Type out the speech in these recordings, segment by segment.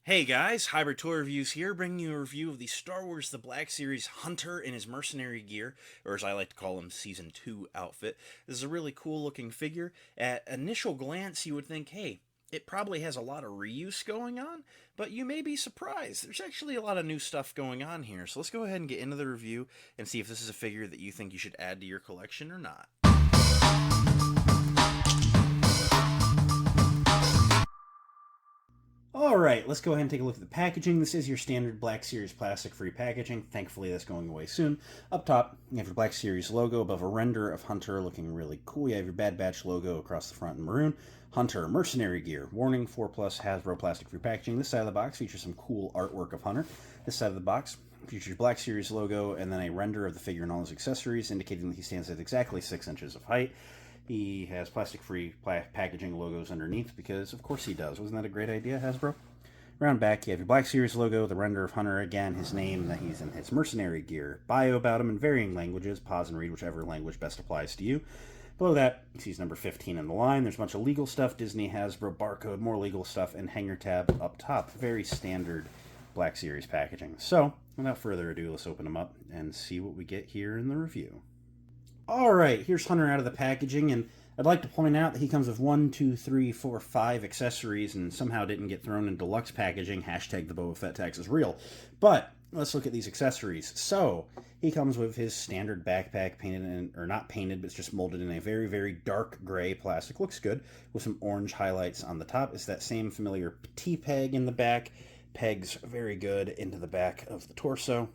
Hey guys, Hybrid Toy Reviews here, bringing you a review of the Star Wars The Black Series Hunter in his mercenary gear, or as I like to call him, Season 2 outfit. This is a really cool looking figure. At initial glance, you would think, hey, it probably has a lot of reuse going on, but you may be surprised. There's actually a lot of new stuff going on here, so let's go ahead and get into the review and see if this is a figure that you think you should add to your collection or not. Alright, let's go ahead and take a look at the packaging. This is your standard Black Series plastic-free packaging. Thankfully, that's going away soon. Up top, you have your Black Series logo above a render of Hunter looking really cool. You have your Bad Batch logo across the front in maroon. Hunter, Mercenary gear. Warning, 4 plus Hasbro plastic-free packaging. This side of the box features some cool artwork of Hunter. This side of the box features Black Series logo and then a render of the figure and all his accessories, indicating that he stands at exactly 6 inches of height. He has plastic-free packaging logos underneath because, of course, he does. Wasn't that a great idea, Hasbro? Around back, you have your Black Series logo, the render of Hunter, again, his name, that he's in his mercenary gear. Bio about him in varying languages. Pause and read whichever language best applies to you. Below that, you see number 15 in the line. There's a bunch of legal stuff, Disney, Hasbro, barcode, more legal stuff, and hanger tab up top. Very standard Black Series packaging. So, without further ado, let's open them up and see what we get here in the review. Alright, here's Hunter out of the packaging, and I'd like to point out that he comes with 5 accessories and somehow didn't get thrown in deluxe packaging. Hashtag the Boba Fett tax is real. But let's look at these accessories. So, he comes with his standard backpack painted in, or not painted, but it's just molded in a very, very dark gray plastic. Looks good, with some orange highlights on the top. It's that same familiar T-peg in the back. Pegs very good into the back of the torso,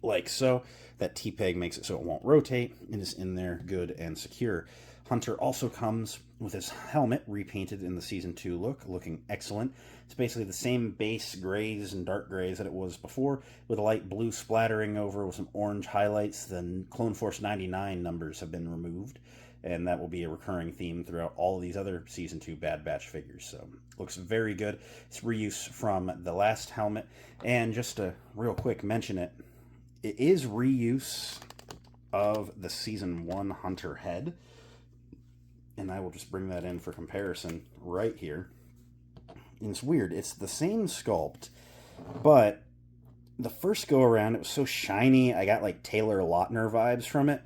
like so. That T-peg makes it so it won't rotate. It is in there good and secure. Hunter also comes with his helmet repainted in the Season 2 look, looking excellent. It's basically the same base grays and dark grays that it was before, with a light blue splattering over with some orange highlights. The Clone Force 99 numbers have been removed, and that will be a recurring theme throughout all of these other Season 2 Bad Batch figures. So, looks very good. It's reuse from the last helmet, and just to real quick mention it, it is reuse of the Season 1 Hunter head, and I will just bring that in for comparison right here. And it's weird, it's the same sculpt, but the first go around it was so shiny, I got like Taylor Lautner vibes from it.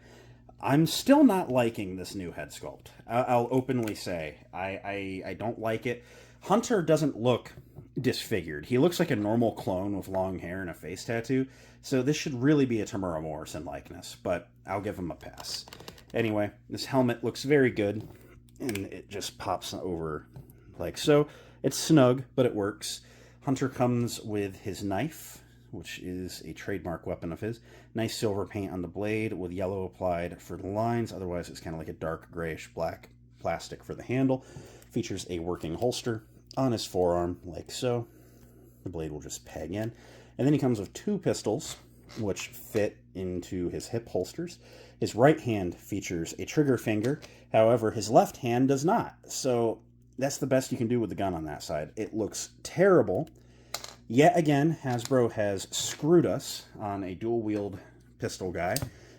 I'm still not liking this new head sculpt. I'll openly say I don't like it. Hunter doesn't look disfigured. He looks like a normal clone with long hair and a face tattoo, so this should really be a Tamura Morrison likeness, but I'll give him a pass. Anyway, this helmet looks very good, and it just pops over like so. It's snug, but it works. Hunter comes with his knife, which is a trademark weapon of his. Nice silver paint on the blade with yellow applied for the lines. Otherwise, it's kind of like a dark grayish black plastic for the handle. Features a working holster on his forearm, like so. The blade will just peg in. And then he comes with 2 pistols, which fit into his hip holsters. His right hand features a trigger finger. However, his left hand does not. So that's the best you can do with the gun on that side. It looks terrible. Yet again, Hasbro has screwed us on a dual-wield pistol guy,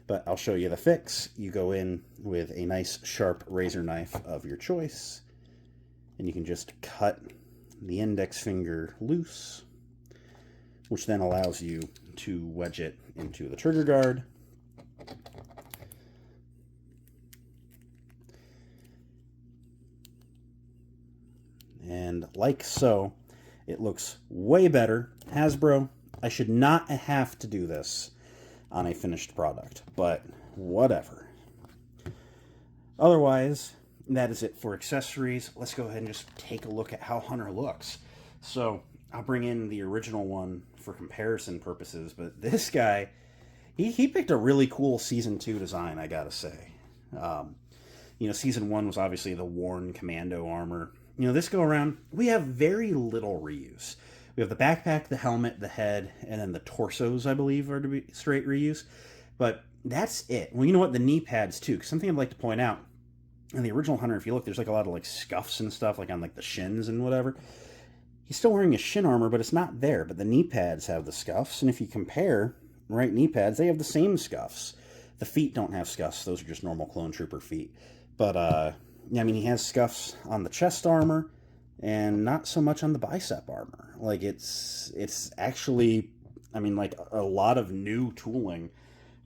but I'll show you the fix. You go in with a nice sharp razor knife of your choice, and you can just cut the index finger loose, which then allows you to wedge it into the trigger guard. And like so, it looks way better. Hasbro, I should not have to do this on a finished product, but whatever. Otherwise, that is it for accessories. Let's go ahead and just take a look at how Hunter looks. So, I'll bring in the original one for comparison purposes, but this guy, he picked a really cool Season 2 design, I gotta say. Season 1 was obviously the worn commando armor. This go around, we have very little reuse. We have the backpack, the helmet, the head, and then the torsos, I believe, are to be straight reuse. But that's it. Well, you know what? The knee pads, too. Because something I'd like to point out, in the original Hunter, if you look, there's like a lot of like scuffs and stuff, like on like the shins and whatever. He's still wearing his shin armor, but it's not there. But the knee pads have the scuffs. And if you compare, right knee pads, they have the same scuffs. The feet don't have scuffs. Those are just normal Clone Trooper feet. But, he has scuffs on the chest armor, and not so much on the bicep armor. Like, it's actually, I mean, like, a lot of new tooling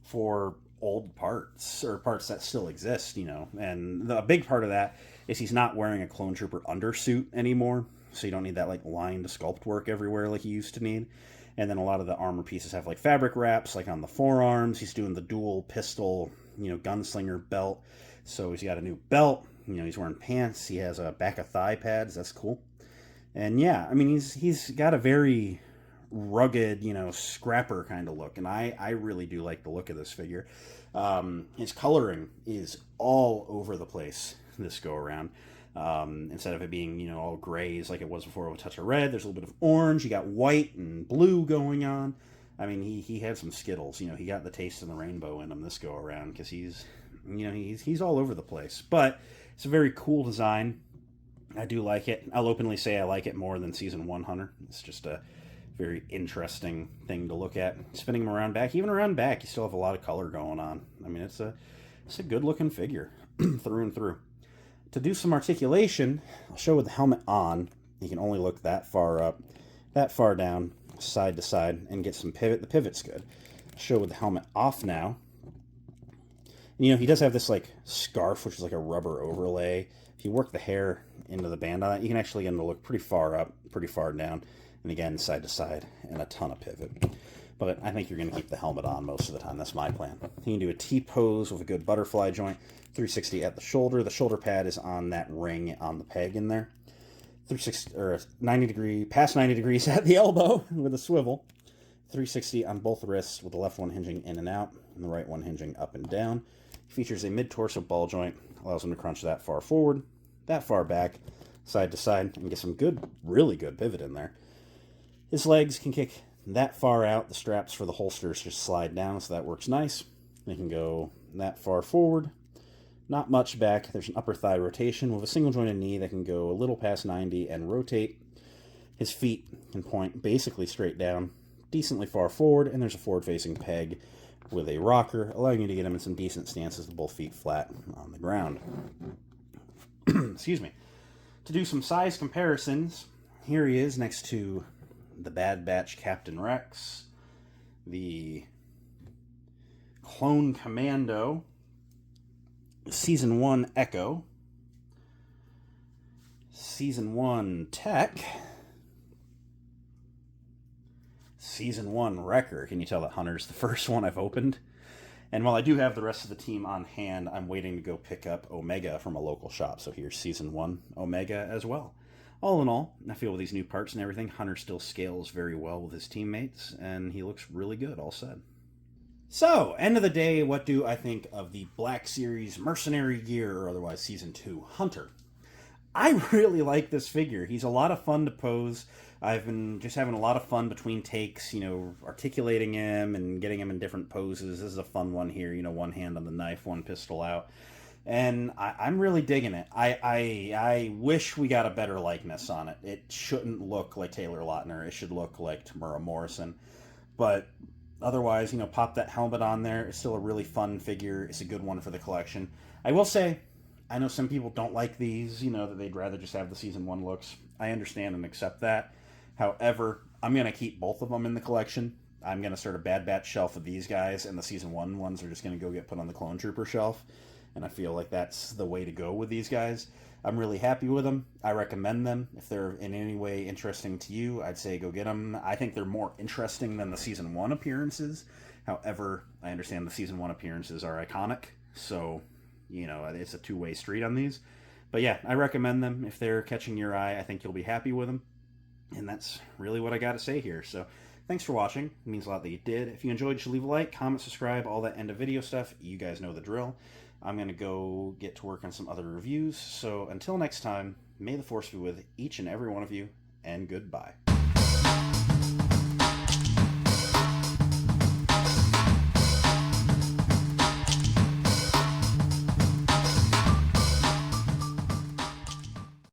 for old parts, or parts that still exist, and the big part of that is he's not wearing a clone trooper undersuit anymore, so you don't need that like lined sculpt work everywhere like you used to need. And then a lot of the armor pieces have like fabric wraps like on the forearms. He's doing the dual pistol, gunslinger belt, so he's got a new belt. He's wearing pants. He has a back of thigh pads. That's cool. And yeah, I mean, he's got a very rugged, scrapper kind of look, and I really do like the look of this figure. His coloring is all over the place this go around. Instead of it being, all grays like it was before with a touch of red, there's a little bit of orange. You got white and blue going on. I mean, he had some Skittles. He got the taste of the rainbow in him this go around, because he's all over the place. But it's a very cool design. I do like it. I'll openly say I like it more than Season 1 Hunter. It's just a very interesting thing to look at. Spinning him around back, even around back, you still have a lot of color going on. I mean, it's a good looking figure through and through. To do some articulation, I'll show with the helmet on. You can only look that far up, that far down, side to side, and get some pivot. The pivot's good. I'll show with the helmet off now. And, he does have this like scarf, which is like a rubber overlay. If you work the hair into the band on that, you can actually get him to look pretty far up, pretty far down. And again, side to side, and a ton of pivot. But I think you're going to keep the helmet on most of the time. That's my plan. You can do a T-pose with a good butterfly joint. 360 at the shoulder. The shoulder pad is on that ring on the peg in there. 360 or 90 degree, past 90 degrees at the elbow with a swivel. 360 on both wrists with the left one hinging in and out and the right one hinging up and down. Features a mid-torso ball joint. Allows him to crunch that far forward, that far back, side to side, and get some good, really good pivot in there. His legs can kick that far out. The straps for the holsters just slide down, so that works nice. They can go that far forward, not much back. There's an upper thigh rotation with a single jointed knee that can go a little past 90 and rotate. His feet can point basically straight down, decently far forward, and there's a forward-facing peg with a rocker, allowing you to get him in some decent stances with both feet flat on the ground. Excuse me. To do some size comparisons, here he is next to the Bad Batch Captain Rex, the Clone Commando, Season 1 Echo, Season 1 Tech, Season 1 Wrecker. Can you tell that Hunter's the first one I've opened? And while I do have the rest of the team on hand, I'm waiting to go pick up Omega from a local shop. So here's Season 1 Omega as well. All in all, I feel with these new parts and everything, Hunter still scales very well with his teammates, and he looks really good, all said. So, end of the day, what do I think of the Black Series Mercenary gear, or otherwise Season 2 Hunter? I really like this figure. He's a lot of fun to pose. I've been just having a lot of fun between takes, articulating him and getting him in different poses. This is a fun one here, one hand on the knife, one pistol out. And I'm really digging it. I wish we got a better likeness on it. It shouldn't look like Taylor Lautner. It should look like Tamura Morrison. But otherwise, pop that helmet on there. It's still a really fun figure. It's a good one for the collection. I will say, I know some people don't like these, that they'd rather just have the Season 1 looks. I understand and accept that. However, I'm going to keep both of them in the collection. I'm going to start a Bad Batch shelf of these guys, and the Season 1 ones are just going to go get put on the Clone Trooper shelf. And I feel like that's the way to go with these guys. I'm really happy with them. I recommend them. If they're in any way interesting to you, I'd say go get them. I think they're more interesting than the Season 1 appearances. However, I understand the Season 1 appearances are iconic. So, it's a two-way street on these. But yeah, I recommend them. If they're catching your eye, I think you'll be happy with them. And that's really what I got to say here. So thanks for watching. It means a lot that you did. If you enjoyed, you should leave a like, comment, subscribe, all that end of video stuff. You guys know the drill. I'm going to go get to work on some other reviews. So until next time, may the Force be with each and every one of you, and goodbye.